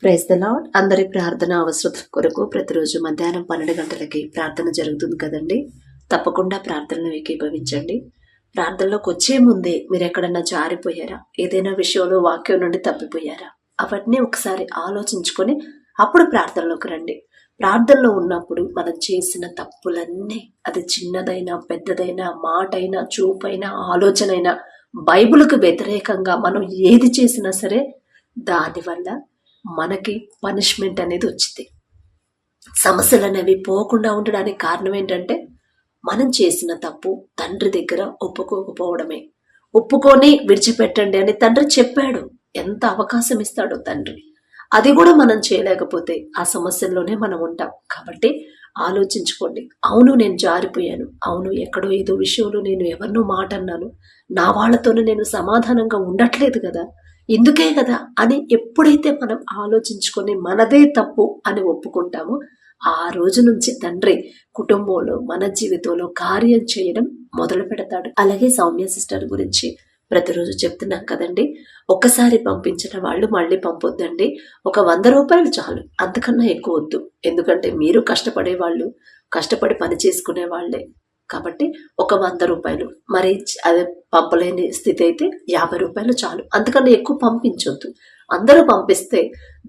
Praise the lord. అందరి ప్రార్థన అవసరం కొరకు ప్రతిరోజు మధ్యాహ్నం 12 గంటలకి ప్రార్థన జరుగుతుంది కదండి. తప్పకుండా ప్రార్థనలు ఏకీభవించండి. ప్రార్థనలోకి వచ్చే ముందే మీరు ఎక్కడన్నా జారిపోయారా, ఏదైనా విషయంలో వాక్యం నుండి తప్పిపోయారా, అవన్నీ ఒకసారి ఆలోచించుకొని అప్పుడు ప్రార్థనలోకి రండి. ప్రార్థనలో ఉన్నప్పుడు మనం చేసిన తప్పులన్నీ, అది చిన్నదైనా పెద్దదైనా, మాటైనా, చూపైనా, ఆలోచనైనా, బైబిల్కు వ్యతిరేకంగా మనం ఏది చేసినా సరే దానివల్ల మనకి పనిష్మెంట్ అనేది వచ్చింది. సమస్యలు అనేవి పోకుండా ఉండడానికి కారణం ఏంటంటే మనం చేసిన తప్పు తండ్రి దగ్గర ఒప్పుకోకపోవడమే. ఒప్పుకొని విడిచిపెట్టండి అని తండ్రి చెప్పాడు. ఎంత అవకాశం ఇస్తాడో తండ్రి. అది కూడా మనం చేయలేకపోతే ఆ సమస్యల్లోనే మనం ఉంటాం. కాబట్టి ఆలోచించుకోండి. అవును, నేను జారిపోయాను. అవును, ఎక్కడో ఏదో విషయంలో నేను ఎవరినో మాట అన్నాను. నా వాళ్ళతోనే నేను సమాధానంగా ఉండట్లేదు కదా, ఇందుకే కదా అని ఎప్పుడైతే మనం ఆలోచించుకొని మనదే తప్పు అని ఒప్పుకుంటామో ఆ రోజు నుంచి తండ్రి కుటుంబంలో, మన జీవితంలో కార్యం చేయడం మొదలు పెడతాడు. అలాగే సౌమ్య సిస్టర్ గురించి ప్రతిరోజు చెప్తున్నాం కదండి. ఒక్కసారి పంపించిన వాళ్ళు మళ్ళీ పంపొద్దండి. ఒక 100 రూపాయలు చాలు, అంతకన్నా ఎక్కువ వద్దు. ఎందుకంటే మీరు కష్టపడే వాళ్ళు, కష్టపడి పని చేసుకునే వాళ్ళే. కాబట్టి ఒక 100 రూపాయలు, మరి అది పంపలేని స్థితి అయితే 50 రూపాయలు చాలు, అంతకన్నా ఎక్కువ పంపించొద్దు. అందరూ పంపిస్తే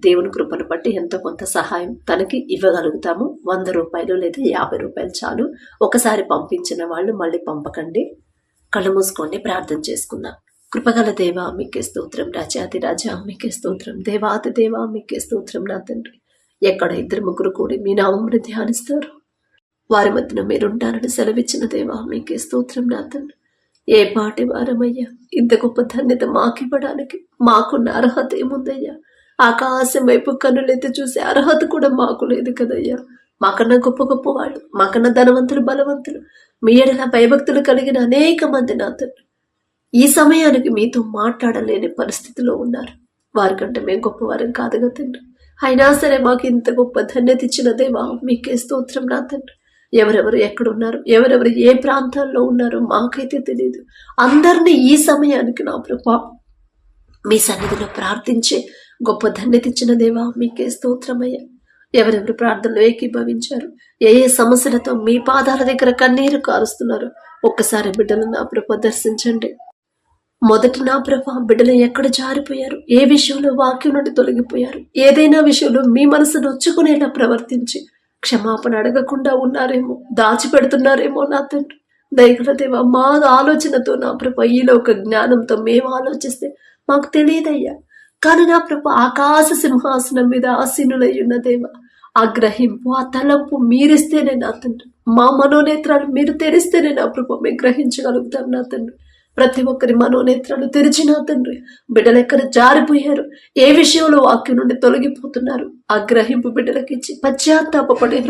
దేవుని కృపను బట్టి ఎంతో కొంత సహాయం తనకి ఇవ్వగలుగుతాము. 100 రూపాయలు లేదా 50 రూపాయలు చాలు. ఒకసారి పంపించిన వాళ్ళు మళ్ళీ పంపకండి. కళ్ళు మూసుకోండి, ప్రార్థన చేసుకుందాం. కృపగల దేవా మీకే స్తోత్రం, రాజాది రాజా మీకే స్తోత్రం, దేవాది దేవా మీకే స్తోత్రం. నా తండ్రి, ఎక్కడ 2-3 కూడి మీ నామమును ధ్యానిస్తారు వారి మధ్యన మీరుంటారని సెలవిచ్చిన దేవా మీకే స్తోత్రం. నా తండ్రి, ఏ పాటి వారమయ్యా, ఇంత గొప్ప ధన్యత మాకివ్వడానికి మాకున్న అర్హత ఏముందయ్యా? ఆకాశం వైపు కన్నులెత్తి చూసే అర్హత కూడా మాకు లేదు కదయ్యా. మాకన్నా గొప్ప గొప్ప వాళ్ళు, మాకన్నా ధనవంతులు, బలవంతులు, మీ ఎడల భయభక్తులు కలిగిన అనేక మంది నా తండ్రి ఈ సమయానికి మీతో మాట్లాడలేని పరిస్థితిలో ఉన్నారు. వారికంటే మేము గొప్పవారం కాదు కదా తండ్రి. అయినా సరే మాకు ఇంత గొప్ప ధన్యత ఇచ్చిన దేవా మీకే స్తోత్రం. నా తండ్రి, ఎవరెవరు ఎక్కడున్నారు, ఎవరెవరు ఏ ప్రాంతాల్లో ఉన్నారో మాకైతే తెలియదు. అందరినీ ఈ సమయానికి నా ప్రభా మీ సన్నిధిలో ప్రార్థించే గొప్ప ధన్యత ఇచ్చిన దేవా మీకే స్తోత్రమయ్యా. ఎవరెవరు ప్రార్థనలో ఏకీభవించారు, ఏ ఏ సమస్యలతో మీ పాదాల దగ్గర కన్నీరు కారుస్తున్నారు, ఒక్కసారి బిడ్డలు నా ప్రభ దర్శించండి. మొదటి నా ప్రభ బిడ్డలు ఎక్కడ జారిపోయారు, ఏ విషయంలో వాక్యం నుండి తొలగిపోయారు, ఏదైనా విషయంలో మీ మనసు నొచ్చుకునేలా ప్రవర్తించి క్షమాపణ అడగకుండా ఉన్నారేమో, దాచిపెడుతున్నారేమో నా తండ్రి. దయగల దేవా, మా ఆలోచనతో నా ప్రభ ఈలో ఒక జ్ఞానంతో మేము ఆలోచిస్తే మాకు తెలియదయ్యా. కానీ నా ప్రభ ఆకాశ సింహాసనం మీద ఆసీనులై ఉన్న దేవ, ఆ గ్రహింపు, ఆ తలంపు మీరిస్తేనే నా తండ్రి, మా మనోనేత్రాలు మీరు తెరిస్తేనే నా ప్రభ మేము గ్రహించగలుగుతాం నా తండ్రి. ప్రతి ఒక్కరి మనోనేత్రాలు తెరిచిన తండ్రి, బిడ్డలు ఎక్కడ జారిపోయారు, ఏ విషయంలో వాక్యం నుండి తొలగిపోతున్నారు, ఆ గ్రహింపు బిడ్డలకిచ్చి పశ్చాత్తాపపడే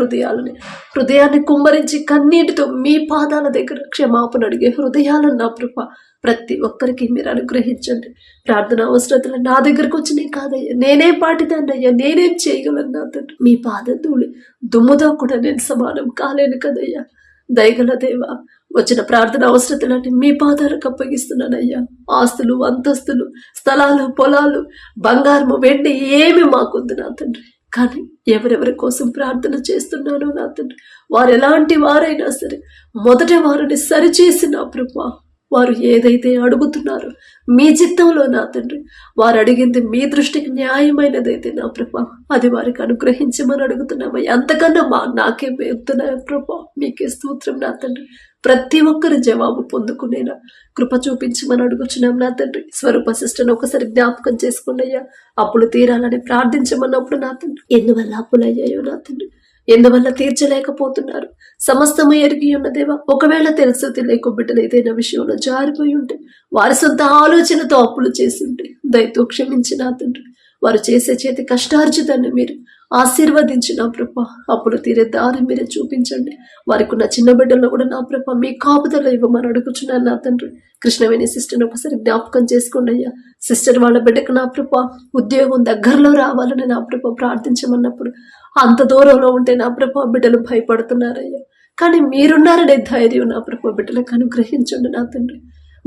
హృదయాన్ని కుమ్మరించి కన్నీటితో మీ పాదాల దగ్గర క్షమాపణ అడిగే హృదయాలను నా ప్రభ ప్రతి ఒక్కరికి మీరు అనుగ్రహించండి. ప్రార్థన అవసరతలు నా దగ్గరకు వచ్చినాయి కాదయ్యా, నేనే పాటిదాన్నయ్యా, నేనేం చేయగలను నా తండ్రి. మీ పాద ధూళి దుమ్ముతో కూడా నేను సమానం కాలేను కదయ్యా. దయగల దేవా, వచ్చిన ప్రార్థన అవసరతలన్నీ మీ పాదాలకు అప్పగిస్తున్నానయ్యా. ఆస్తులు, అంతస్తులు, స్థలాలు, పొలాలు, బంగారము, వెండి ఏమి మాకొద్దు నా తండ్రి. కానీ ఎవరెవరి కోసం ప్రార్థన చేస్తున్నానో నా తండ్రి, వారు ఎలాంటి వారైనా సరే మొదట వారిని సరిచేసి నా ప్రభా, వారు ఏదైతే అడుగుతున్నారో మీ చిత్తంలో నా తండ్రి, వారు అడిగింది మీ దృష్టికి న్యాయమైనదైతే నా ప్రభా అది వారికి అనుగ్రహించమని అడుగుతున్నామయ్యా. అంతకన్నా నాకే వేస్తున్నాయా ప్రభా, మీకే స్తోత్రం నా తండ్రి. ప్రతి ఒక్కరి జవాబు పొందుకునేలా కృప చూపించమని అడుగుచున్నాం నా తండ్రి. స్వరూప సిస్టర్ని ఒకసారి జ్ఞాపకం చేసుకున్నయ్యా. అప్పులు తీరాలని ప్రార్థించమన్నప్పుడు నా తండ్రి, ఎందువల్ల అప్పులయ్యాయో నా తండ్రి, ఎందువల్ల తీర్చలేకపోతున్నారు, సమస్తము ఎరిగి ఉన్న దేవా. ఒకవేళ తెలుసు తెలియక బిడ్డలు ఏదైనా విషయంలో జారిపోయి ఉంటే, వారి సొంత ఆలోచనతో అప్పులు చేసి ఉంటే దయతో క్షమించిన తండ్రి, వారు చేసే చేతి కష్టార్జితాన్ని మీరు ఆశీర్వదించి నా ప్రభ అప్పులు తీరే దారి మీరే చూపించండి. వారికి ఉన్న చిన్న బిడ్డల్లో కూడా నా ప్రభ మీ కాపుదల ఇవ్వమని అడుగుచున్నాను నా తండ్రి. కృష్ణవేణి సిస్టర్ని ఒకసారి జ్ఞాపకం చేసుకోండి అయ్యా. సిస్టర్ వాళ్ళ బిడ్డకు నా ప్రభ ఉద్యోగం దగ్గరలో రావాలని నా ప్రభ ప్రార్థించమన్నప్పుడు అంత దూరంలో ఉంటే నా ప్రభ బిడ్డలు భయపడుతున్నారయ్యా. కానీ మీరున్నారనే ధైర్యం నా ప్రభ బిడ్డలకు అనుగ్రహించండి నా తండ్రి.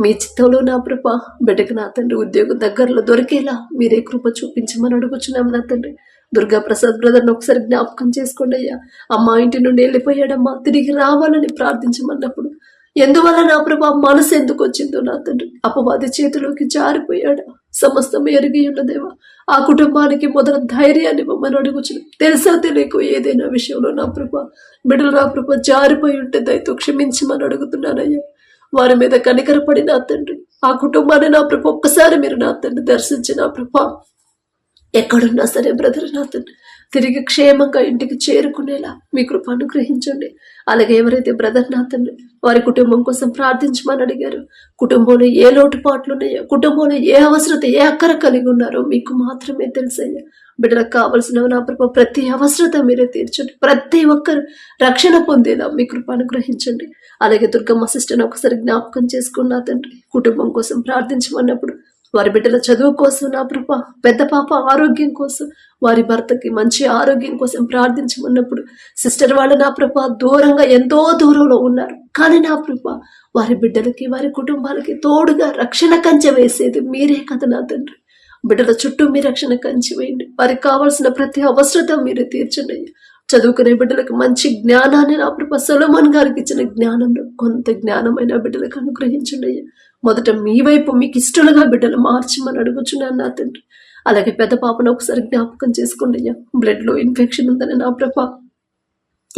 మీ చిత్తంలో నా ప్రభ బిడ్డకు నా తండ్రి ఉద్యోగం దగ్గరలో దొరికేలా మీరే కృప చూపించమని అడుగుచున్నాం నా తండ్రి. దుర్గా ప్రసాద్ బ్రదర్ని ఒకసారి జ్ఞాపకం చేసుకోండి అయ్యా. అమ్మ ఇంటి నుండి వెళ్ళిపోయాడమ్మా, తిరిగి రావాలని ప్రార్థించమన్నప్పుడు ఎందువల్ల నా ప్రభా మనసు ఎందుకు వచ్చిందో నా తండ్రి, అపవాది చేతిలోకి జారిపోయాడా? సమస్తం ఎరిగి ఉన్న దేవా, ఆ కుటుంబానికి మొదటి ధైర్యాన్ని మమ్మల్ని అడుగుచున్నాం. తెలుసా తెలియకు ఏదైనా విషయంలో నా ప్రభా బిడ్డలు నా ప్రభా జారిపోయి ఉంటే దయతో క్షమించమని అడుగుతున్నానయ్యా. వారి మీద కనికరపడి నా తండ్రి ఆ కుటుంబాన్ని నా ప్రభా ఒక్కసారి మీరు నా తండ్రి దర్శించి నా ప్రభా ఎక్కడున్నా సరే బ్రదర్ నా తండ్రి తిరిగి క్షేమంగా ఇంటికి చేరుకునేలా మీ కృప అనుగ్రహించండి. అలాగే ఎవరైతే బ్రదర్ నా తండ్రి వారి కుటుంబం కోసం ప్రార్థించమని అడిగారు, కుటుంబంలో ఏ లోటుపాట్లు ఉన్నాయో, కుటుంబంలో ఏ అవసరత ఏ అక్కర కలిగి ఉన్నారో మీకు మాత్రమే తెలుసయ్యా. బిడ్డలకు కావలసిన నా ప్రభ ప్రతి అవసరత మీరే తీర్చండి. ప్రతి ఒక్కరు రక్షణ పొందేలా మీ కృప అనుగ్రహించండి. అలాగే దుర్గమ్మ సిస్టర్ని ఒకసారి జ్ఞాపకం చేసుకున్న తండ్రి కుటుంబం కోసం ప్రార్థించమన్నప్పుడు వారి బిడ్డల చదువు కోసం నా ప్రభ, పెద్ద పాప ఆరోగ్యం కోసం, వారి భర్తకి మంచి ఆరోగ్యం కోసం ప్రార్థించమన్నప్పుడు సిస్టర్ వాళ్ళు నా ప్రభ దూరంగా ఎంతో దూరంలో ఉన్నారు, కానీ నా ప్రభ వారి బిడ్డలకి వారి కుటుంబాలకి తోడుగా రక్షణ కంచె వేసేది మీరే కదా నా తండ్రి. బిడ్డల చుట్టూ మీ రక్షణ కంచె వేయండి. వారికి కావాల్సిన ప్రతి అవసరత మీరు తీర్చండి. చదువుకునే బిడ్డలకు మంచి జ్ఞానాన్ని నా ప్రభ సొలొమోన్ గారికి ఇచ్చిన జ్ఞానంలో కొంత జ్ఞానమైన బిడ్డలకు అనుగ్రహించండి అయ్యా. మొదట మీ వైపు మీకు ఇష్టలుగా బిడ్డలు మార్చమని అడుగుచున్నాను నా తండ్రి. అలాగే పెద్ద పాపను ఒకసారి జ్ఞాపకం చేసుకోండి అయ్యా. బ్లడ్ లో ఇన్ఫెక్షన్ ఉందని నా ప్రభ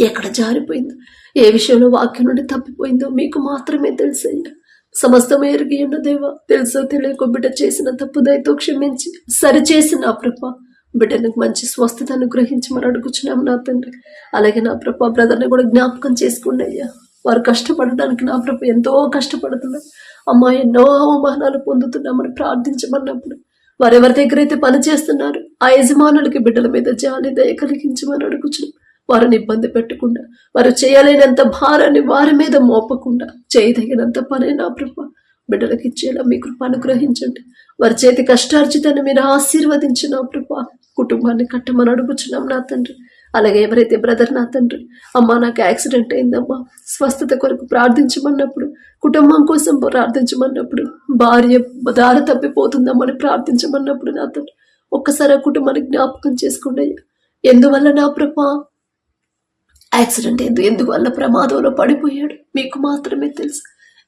ఎక్కడ జారిపోయిందో, ఏ విషయంలో వాక్యం నుండి తప్పిపోయిందో మీకు మాత్రమే తెలుసయ్యా. సమస్తం ఎరిగి ఉన్న దేవా, తెలుసో తెలియక బిడ్డ చేసిన తప్పు దయతో క్షమించి సరిచేసి నా ప్రభ బిడ్డనికి మంచి స్వస్థత అనుగ్రహించమని అడుగుచున్నాం నా తండ్రి. అలాగే నా ప్రభ బ్రదర్ని కూడా జ్ఞాపకం చేసుకోండి అయ్యా. వారు కష్టపడడానికి నా ప్రభ ఎంతో కష్టపడుతున్నారు. అమ్మా ఎన్నో అవమానాలు పొందుతున్నామని ప్రార్థించమన్నప్పుడు వారెవరి దగ్గర అయితే పని చేస్తున్నారు ఆ యజమానులకి బిడ్డల మీద జాలి దయ కలిగించమని అడుగుచున్నాం. వారిని ఇబ్బంది పెట్టకుండా, వారు చేయలేనంత భారాన్ని వారి మీద మోపకుండా చేయదగినంత పనే నా ప్రభ బిడ్డలకు ఇచ్చేలా మీ కృప అనుగ్రహించండి. వారి చేతి కష్టార్జితాన్ని మీరు ఆశీర్వదించి నా ప్రభ కుటుంబాన్ని కట్టమని అడుగుచున్నాం నా తండ్రి. అలాగే ఎవరైతే బ్రదర్ నా తండ్రి అమ్మా నాకు యాక్సిడెంట్ అయిందమ్మా స్వస్థత కొరకు ప్రార్థించమన్నప్పుడు, కుటుంబం కోసం ప్రార్థించమన్నప్పుడు, భార్య దారి తప్పిపోతుందమ్మని ప్రార్థించమన్నప్పుడు నా తండ్రి ఒక్కసారి ఆ కుటుంబాన్ని జ్ఞాపకం చేసుకోండి. ఎందువల్ల నా ప్రభ యాక్సిడెంట్ అయింది, ఎందువల్ల ప్రమాదంలో పడిపోయాడు మీకు మాత్రమే తెలుసు.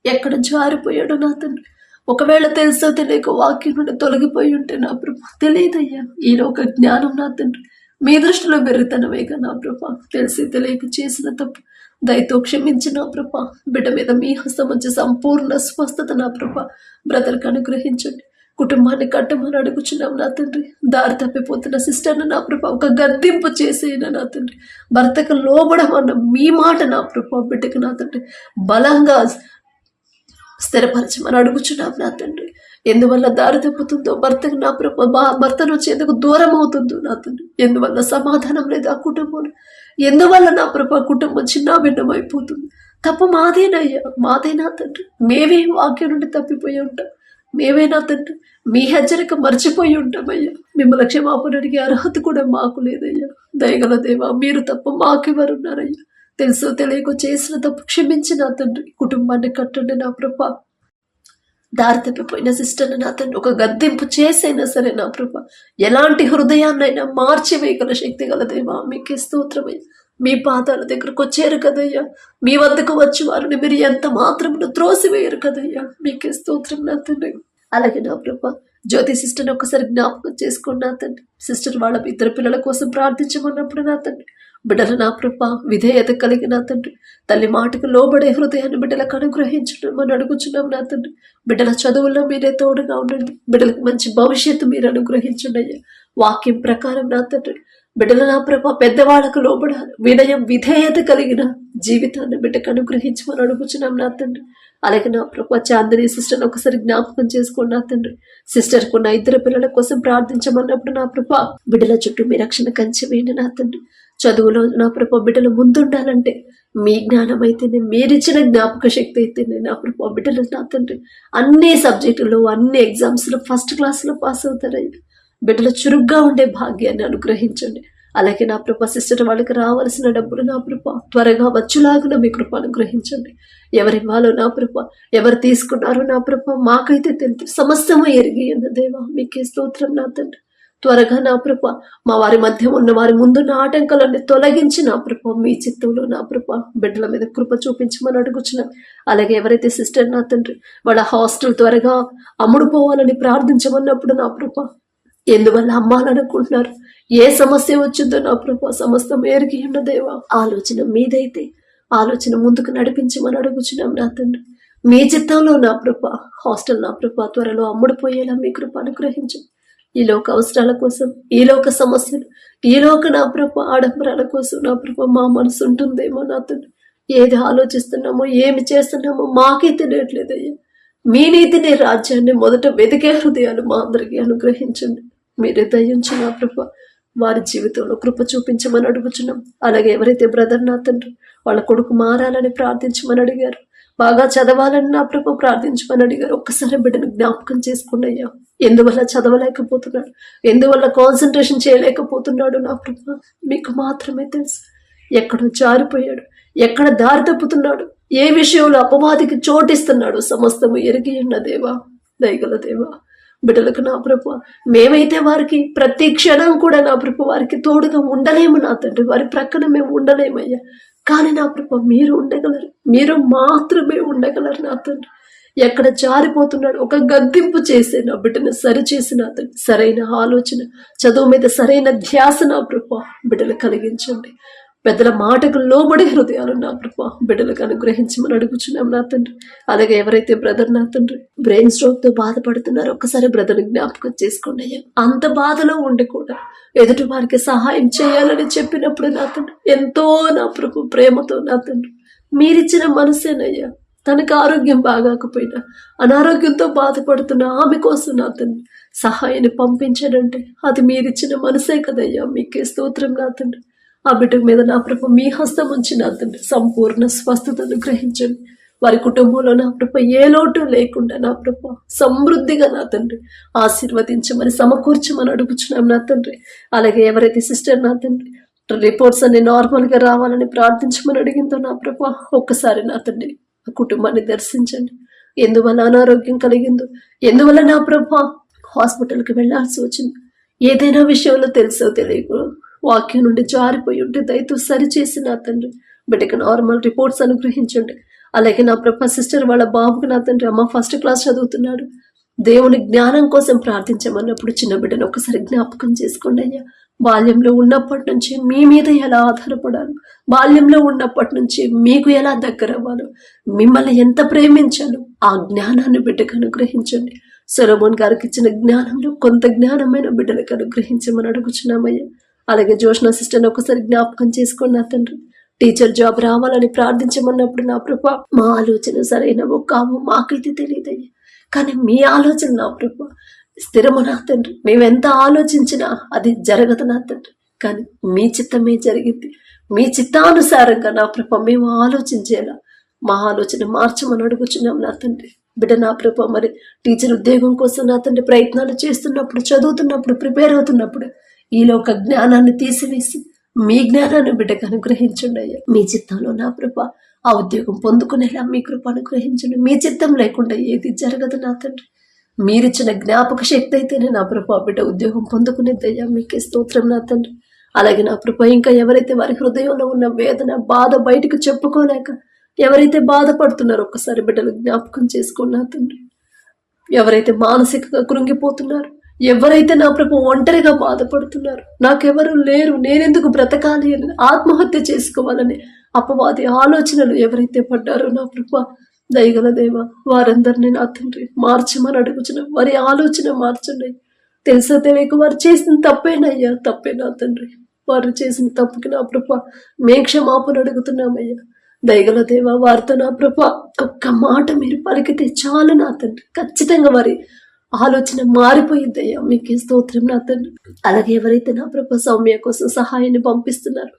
ఎక్కడ జారిపోయాడో నా తండ్రి ఒకవేళ తెలుసో తెలియక వాక్యం నుండి తొలగిపోయి ఉంటే నా ప్రభ తెలియదయ్యా. ఈయన ఒక జ్ఞానం నా తండ్రి మీ దృష్టిలో వెర్రితనమేగా నా ప్రభ, తెలిసి తెలియక చేసిన తప్పు దయతో క్షమించి నా ప్రభ బిడ్డ మీద మీ హస్తం వచ్చి సంపూర్ణ స్వస్థత నా ప్రభ బ్రదర్కి అనుగ్రహించండి. కుటుంబాన్ని కట్టమని అడుగుచున్నాం నా తండ్రి. దారి తప్పిపోతున్న సిస్టర్ను నా ప్రభ ఒక గద్దింపు చేసేయన నా తండ్రి. భర్తకు లోబడమన్న మీ మాట నా ప్రభ బిడ్డకు నా తండ్రి బలంగా స్థిరపరచమని అడుగుచున్నాం నా తండ్రి. ఎందువల్ల దారి తప్పుతుందో భర్తకు నా ప్రభ భర్తను వచ్చేందుకు దూరం అవుతుందో నా తండ్రి, ఎందువల్ల సమాధానం లేదు ఆ కుటుంబంలో, ఎందువల్ల నా ప్రభ కుటుంబం చిన్న భిన్నమైపోతుంది. తప్పు మాదేనయ్యా, మాదేనా తండ్రి. మేమే వాక్యం నుండి తప్పిపోయి ఉంటాం, మేమేనా తండ్రి మీ హెచ్చరిక మర్చిపోయి ఉంటామయ్యా. మిమ్మల్ని క్షమాపణ అడిగే అర్హత కూడా మాకు లేదయ్యా. దయగల దేవా మీరు తప్ప మాకెవరున్నారయ్యా. తెలుసో తెలియక చేసిన తప్పు క్షమించిన తండ్రి కుటుంబాన్ని కట్టండి నా ప్రభ. దారి తప్పిపోయిన సిస్టర్ని నా తండ్రి ఒక గద్దింపు చేసైనా సరే నా ప్రభ ఎలాంటి హృదయాన్నైనా మార్చివేయగల శక్తి గల దేవా మీకే స్తోత్రమయ్యా. మీ పాదాల దగ్గరకు వచ్చారు కదయ్యా, మీ వద్దకు వచ్చి వారిని మీరు ఎంత మాత్రమును త్రోసివేయరు కదయ్యా. మీకే స్తోత్రం నా తండ్రి. అలాగే నా ప్రభ జ్యోతి సిస్టర్ని ఒకసారి జ్ఞాపకం చేసుకోండి నా తండ్రి. సిస్టర్ వాళ్ళ ఇద్దరు పిల్లల కోసం ప్రార్థించమన్నప్పుడు నా తండ్రి బిడ్డలు నా ప్రభ విధేయత కలిగి నా తండ్రి తల్లి మాటకు లోబడే హృదయాన్ని బిడ్డలకు అనుగ్రహించడం అని అడుగుచున్నాం నా తండ్రి. బిడ్డల చదువుల్లో మీరే తోడుగా ఉండండి. బిడ్డలకు మంచి భవిష్యత్తు మీరు అనుగ్రహించండి అయ్యా. వాక్యం ప్రకారం నా తండ్రి బిడ్డలు నా ప్రభ పెద్దవాళ్లకు లోబడాలి, వినయం విధేయత కలిగిన జీవితాన్ని బిడ్డకు అనుగ్రహించమని అడుగుచున్నాం నా తండ్రి. అలాగే నా ప్రభ చాందిని సిస్టర్ని ఒకసారి జ్ఞాపకం చేసుకోండి నా తండ్రి. సిస్టర్కు ఉన్న ఇద్దరు పిల్లల కోసం ప్రార్థించమన్నప్పుడు నా ప్రభ బిడ్డల చుట్టూ మీ రక్షణ కంచె వేయండి నా తండ్రి. చదువులో నా ప్రభ బిడ్డలు ముందుండాలంటే మీ జ్ఞానం అయితేనే, మీరిచ్చిన జ్ఞాపక శక్తి అయితేనే నా ప్రభ బిడ్డలు నా తండ్రి అన్ని సబ్జెక్టులో అన్ని ఎగ్జామ్స్లో ఫస్ట్ క్లాస్లో పాస్ అవుతారయ్యా. బిడ్డలు చురుగ్గా ఉండే భాగ్యాన్ని అనుగ్రహించండి. అలాగే నా ప్రభ సిస్టర్ వాళ్ళకి రావాల్సిన డబ్బులు నా ప్రభ త్వరగా వచ్చులాగున మీ కృప అనుగ్రహించండి. ఎవరివ్వాలో నా ప్రభ, ఎవరు తీసుకున్నారో నా ప్రభ మాకైతే తెలుసు, సమస్తము ఎరిగి ఉన్న దేవా మీకే స్తోత్రం నా తండ్రి. త్వరగా నా ప్రభ మా వారి మధ్య ఉన్న వారి ముందున్న ఆటంకాలన్నీ తొలగించి నా ప్రభ మీ చిత్తంలో నా ప్రభ బిడ్డల మీద కృప చూపించమని అడుగుచున్నాం. అలాగే ఎవరైతే సిస్టర్ నా తండ్రి వాళ్ళ హాస్టల్ త్వరగా అమ్ముడుపోవాలని ప్రార్థించమన్నప్పుడు నా ప్రభ ఎందువల్ల అమ్మాలనుకుంటున్నారు, ఏ సమస్య వచ్చిందో నా ప్రభ సమస్తం ఎరిగి ఉన్న దేవా ఆలోచన మీదైతే ఆలోచన ముందుకు నడిపించమని అడుగుచున్నాం నా తండ్రి. మీ చిత్తంలో నా ప్రభ హాస్టల్ నా ప్రభ త్వరలో అమ్ముడుపోయేలా మీ కృప అనుగ్రహించు. ఈ లోక అవసరాల కోసం, ఈ లోక సమస్యలు, ఈ లోక నా ప్రభ ఆడంబరాల కోసం నా ప్రభ మా మనసు ఉంటుందేమో నా తండ్రి. ఏది ఆలోచిస్తున్నామో ఏమి చేస్తున్నామో మాకే తెలియట్లేదయ్యా. మీ నీతిని రాజ్యాన్ని మొదట వెతికే హృదయాలు మా అందరికీ అనుగ్రహించండి. మీరే దయించు నా ప్రభ వారి జీవితంలో కృప చూపించమని అడుగుచున్నాం. అలాగే ఎవరైతే బ్రదర్ నా తండ్రి వాళ్ళ కొడుకు మారాలని ప్రార్థించమని అడిగారు, బాగా చదవాలని నా ప్రభ ప్రార్థించమని అడిగారు, ఒక్కసారి బిడ్డను జ్ఞాపకం చేసుకోండి అయ్యా. ఎందువల్ల చదవలేకపోతున్నాడు, ఎందువల్ల కాన్సన్ట్రేషన్ చేయలేకపోతున్నాడు నా ప్రభ మీకు మాత్రమే తెలుసు. ఎక్కడో జారిపోయాడు, ఎక్కడ దారి తప్పుతున్నాడు, ఏ విషయంలో అపవాదికి చోటిస్తున్నాడు, సమస్తము ఎరిగి ఉన్న దేవా దయగల దేవా బిడ్డలకు నా ప్రభు మేమైతే వారికి ప్రతి క్షణం కూడా నా ప్రభు వారికి తోడుగా ఉండలేము నా తండ్రి, వారి ప్రక్కన మేము ఉండలేమయ్యా. కానీ నా ప్రభు మీరు ఉండగలరు, మీరు మాత్రమే ఉండగలరు నా తండ్రి. ఎక్కడ జారిపోతున్నాడు ఒక గద్దింపు చేసే నా బిడ్డను సరిచేసి నా తండ్రి సరైన ఆలోచన, చదువు మీద సరైన ధ్యాస నా ప్రభు బిడ్డలు కలిగించండి. పెద్దల మాటకు లోబడి హృదయాలు నా ప్రభా బిడ్డలకు అనుగ్రహించమని అడుగుచున్నాం నా తండ్రి. అలాగే ఎవరైతే బ్రదర్ నా తండ్రి బ్రెయిన్ స్ట్రోక్ తో బాధపడుతున్నారో ఒక్కసారి బ్రదర్ జ్ఞాపకం చేసుకోండి అయ్యా. అంత బాధలో ఉండి కూడా ఎదుటి వారికి సహాయం చేయాలని చెప్పినప్పుడు నా తండ్రి ఎంతో నా ప్రభు ప్రేమతో నా తండ్రి మీరిచ్చిన మనసేనయ్యా. తనకు ఆరోగ్యం బాగాకపోయినా అనారోగ్యంతో బాధపడుతున్న ఆమె కోసం నా తండ్రి సహాయాన్ని పంపించాడంటే అది మీరిచ్చిన మనసే కదయ్యా. మీకే స్తోత్రం నా తండ్రి. ఆ బిడ్డ మీద నా ప్రభు మీ హస్తం ఉంచి నా తండ్రి సంపూర్ణ స్వస్థతను గ్రహించండి. వారి కుటుంబంలో నా ప్రభు ఏ లోటు లేకుండా నా ప్రభు సమృద్ధిగా నా తండ్రి ఆశీర్వదించమని సమకూర్చమని అడుగుచున్నాం నా తండ్రి. అలాగే ఎవరైతే సిస్టర్ నా తండ్రి రిపోర్ట్స్ అన్ని నార్మల్ గా రావాలని ప్రార్థించమని అడిగిందో నా ప్రభు ఒక్కసారి నా తండ్రి ఆ కుటుంబాన్ని దర్శించండి. ఎందువల్ల అనారోగ్యం కలిగిందో, ఎందువల్ల నా ప్రభు హాస్పిటల్కి వెళ్లాల్సి వచ్చింది, ఏదైనా విషయంలో తెలుసో తెలియకు వాక్యం నుండి జారిపోయి ఉంటే దయతో సరిచేసి నా తండ్రి బిడ్డకి నార్మల్ రిపోర్ట్స్ అనుగ్రహించండి. అలాగే నా ప్రభు సిస్టర్ వాళ్ళ బాబుకి నా తండ్రి అమ్మ ఫస్ట్ క్లాస్ చదువుతున్నాడు, దేవుని జ్ఞానం కోసం ప్రార్థించమన్నప్పుడు చిన్న బిడ్డను ఒకసారి జ్ఞాపకం చేసుకోండి అయ్యా. బాల్యంలో ఉన్నప్పటి నుంచి మీ మీద ఎలా ఆధారపడాలి, బాల్యంలో ఉన్నప్పటి నుంచి మీకు ఎలా దగ్గర అవ్వాలో, మిమ్మల్ని ఎంత ప్రేమించాలో ఆ జ్ఞానాన్ని బిడ్డకు అనుగ్రహించండి. సొలొమోన్ గారికి ఇచ్చిన జ్ఞానంలో కొంత జ్ఞానమైన బిడ్డలకు అనుగ్రహించమని అడుగుచున్నామయ్యా. అలాగే జోష్నా సిస్టర్ని ఒకసారి జ్ఞాపకం చేసుకోండి నా తండ్రి. టీచర్ జాబ్ రావాలని ప్రార్థించమన్నప్పుడు నా ప్రభ మా ఆలోచన సరైనవో కావో మాకైతే తెలియదయ్యా, కానీ మీ ఆలోచన నా ప్రభ స్థిరము నా తండ్రి. మేమెంత ఆలోచించినా అది జరగదు నా తండ్రి, కానీ మీ చిత్తమే జరిగింది. మీ చిత్తానుసారంగా నా ప్రభ మేము ఆలోచించేలా మా ఆలోచన మార్చమని అడుగుచున్నాం నా తండ్రి. బిడ్డ నా ప్రభ మరి టీచర్ ఉద్యోగం కోసం నా తండ్రి ప్రయత్నాలు చేస్తున్నప్పుడు, చదువుతున్నప్పుడు, ప్రిపేర్ అవుతున్నప్పుడు ఈలో ఒక జ్ఞానాన్ని తీసివేసి మీ జ్ఞానాన్ని బిడ్డకు అనుగ్రహించండి అయ్యా. మీ చిత్తంలో నా ప్రభ ఆ ఉద్యోగం పొందుకునేలా మీ కృప అనుగ్రహించండి. మీ చిత్తం లేకుండా ఏది జరగదు నా తండ్రి. మీరిచ్చిన జ్ఞాపక శక్తి అయితేనే నా ప్రభ బిడ్డ ఉద్యోగం పొందుకునేదయ్యా. మీకే స్తోత్రం నా తండ్రి. అలాగే నా ప్రభ ఇంకా ఎవరైతే వారి హృదయంలో ఉన్న వేదన బాధ బయటకు చెప్పుకోలేక ఎవరైతే బాధపడుతున్నారో ఒక్కసారి బిడ్డలు జ్ఞాపకం చేసుకోండి నా తండ్రి. ఎవరైతే మానసికంగా కృంగిపోతున్నారు, ఎవరైతే నా ప్రభు ఒంటరిగా బాధపడుతున్నారు, నాకెవరు లేరు, నేనెందుకు బ్రతకాలి అని ఆత్మహత్య చేసుకోవాలని అపవాది ఆలోచనలు ఎవరైతే పడ్డారో నా ప్రభు దయగల దేవ వారందరినీ నా తండ్రి మార్చమని అడుగుచున్నాం. వారి ఆలోచన మార్చండి. తెలుసో తెలియక వారు చేసిన తప్పేనయ్యా, తప్పే నా తండ్రి. వారు చేసిన తప్పుకి నా ప్రభు మే క్షమాపణ అడుగుతున్నామయ్యా. దయగల దేవ వారితో నా ప్రభు ఒక్క మాట మీరు పలికితే చాలు నా తండ్రి, ఖచ్చితంగా వారి ఆలోచన మారిపోయిందయ్యా. మీకే స్తోత్రం నా తండ్రి. అలాగే ఎవరైతే నా ప్రభు సౌమ్య కోసం సహాయాన్ని పంపిస్తున్నారు,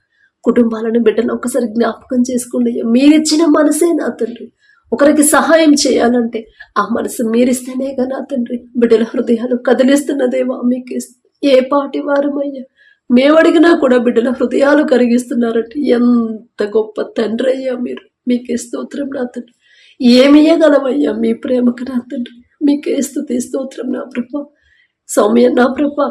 కుటుంబాలను బిడ్డను ఒకసారి జ్ఞాపకం చేసుకోండి అయ్యా. మీరిచ్చిన మనసే నా తండ్రి. ఒకరికి సహాయం చేయాలంటే ఆ మనసు మీరిస్తేనేగా నా తండ్రి బిడ్డల హృదయాలు కదిలిస్తున్నదేవా. మీకే ఏ పాటి వారమయ్యా, మేము అడిగినా కూడా బిడ్డల హృదయాలు కరిగిస్తున్నారంటే ఎంత గొప్ప తండ్రి అయ్యా మీరు. మీకే స్తోత్రం నా తండ్రి. ఏమి ఇయ్యగలమయ్యా మీ ప్రేమకు నా తండ్రి. మీకే స్తుతి స్తోత్రం నా ప్రభా. సౌమ్య నా ప్రభా,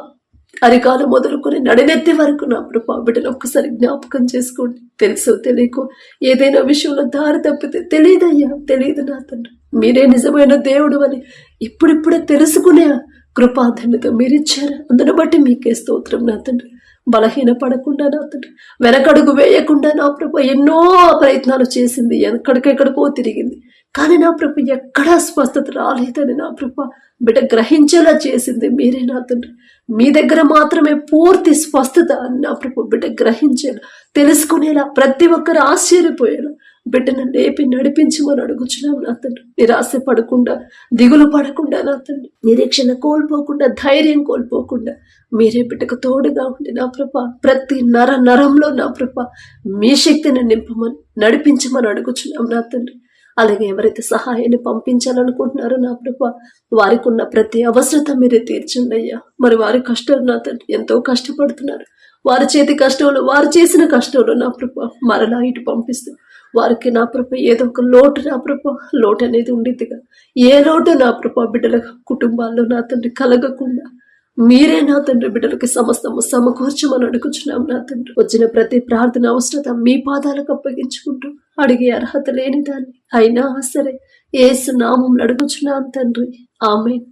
అరికాలు మొదలుకొని నడినెత్తి వరకు నా ప్రభా బిడ్డలు ఒక్కసారి జ్ఞాపకం చేసుకోండి. తెలుసో తెలియకో ఏదైనా విషయంలో దారి తప్పితే తెలియదయ్యా, తెలియదు నా తండ్రి. మీరే నిజమైన దేవుడు అని ఇప్పుడిప్పుడే తెలుసుకునే కృపాధన్యత మీరిచ్చారు. అందును బట్టి మీకే స్తోత్రం నా తండ్రి. బలహీన పడకుండా నా తండ్రి, వెనకడుగు వేయకుండా నా ప్రభు ఎన్నో ప్రయత్నాలు చేసింది, ఎక్కడికెక్కడికో తిరిగింది, కానీ నా ప్రభు ఎక్కడా స్వస్థత రాలేదని నా ప్రభు బిడ్డ గ్రహించేలా చేసింది మీరే నా తండ్రి. మీ దగ్గర మాత్రమే పూర్తి స్వస్థత అని నా ప్రభు బిడ్డ గ్రహించేలా, తెలుసుకునేలా, ప్రతి ఒక్కరు ఆశ్చర్యపోయేలా బిడ్డను లేపి నడిపించమని అడుగుచున్నాం నా తండ్రి. నిరాశ పడకుండా, దిగులు పడకుండా నా తండ్రి, నిరీక్షణ కోల్పోకుండా, ధైర్యం కోల్పోకుండా మీరే బిడ్డకు తోడుగా ఉండి నా ప్రభ ప్రతి నరంలో నా ప్రభ మీ శక్తిని నింపమని నడిపించమని అడుగుచున్నాం నా తండ్రి. అలాగే ఎవరైతే సహాయాన్ని పంపించాలనుకుంటున్నారో నా ప్రభ వారికి ఉన్న ప్రతి అవసరత మీరే తీర్చండి అయ్యా. మరి వారి కష్టాలు నా తండ్రి ఎంతో కష్టపడుతున్నారు. వారి చేతి కష్టంలో, వారు చేసిన కష్టంలో నా ప్రభ మరలా ఇటు పంపిస్తూ వారికి నా ప్రభ ఏదో ఒక లోటు నా ప్రభ, లోటు అనేది ఉండిద్దిగా, ఏ లోటు నా ప్రభ బిడ్డల కుటుంబాల్లో నా తండ్రి కలగకుండా మీరే నా తండ్రి బిడ్డలకి సమస్తము సమకూర్చమని అడుగుచున్నాం నా తండ్రి. వచ్చిన ప్రతి ప్రార్థన అవసరత మీ పాదాలకు అప్పగించుకుంటూ అడిగే అర్హత లేని దాన్ని అయినా సరే యేసు నామం అడుగుచున్నాం తండ్రి. ఆమేన్.